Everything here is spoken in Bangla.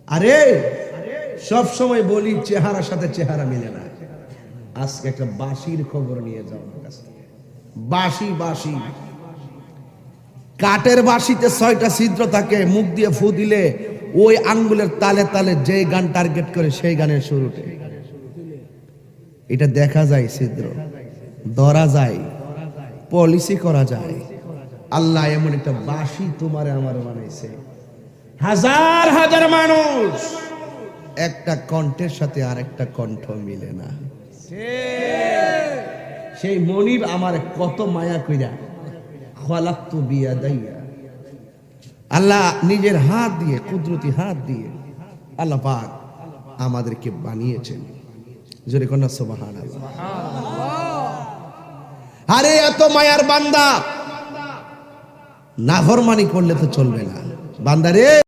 আরে সব সময় বলি চেহারার সাথে চেহারা মিলে না। আজকে একটা বাঁশির খবর নিয়ে যাও আমার কাছে। বাঁশি বাঁশি কাঠের বাঁশিতে 6টা ছিদ্র থাকে, মুখ দিয়ে ফু দিলে ওই আঙ্গুলের তালে তালে যে গান টার্গেট করে সেই গানের শুরুতে এটা দেখা যায়, ছিদ্র ধরা যায়, পলিসি করা যায়। আল্লাহ এমন একটা বাঁশি তোমারে আমার বানাইছে, হাজার হাজার মানুষ একটা কণ্ঠের সাথে আরেকটা কণ্ঠ মিলে না। সেই মনিব আমার কত মায়া কইরা খলাকতু বিয়াদাইয়া, আল্লাহ নিজের হাত দিয়ে, কুদরতি হাত দিয়ে আল্লাহ পাক আমাদেরকে বানিয়েছেন। জোরে কন্যা সুবহানাল্লাহ। আরে এত মায়ার বান্দা নাফরমানি করলে তো চলবে না বান্দারে।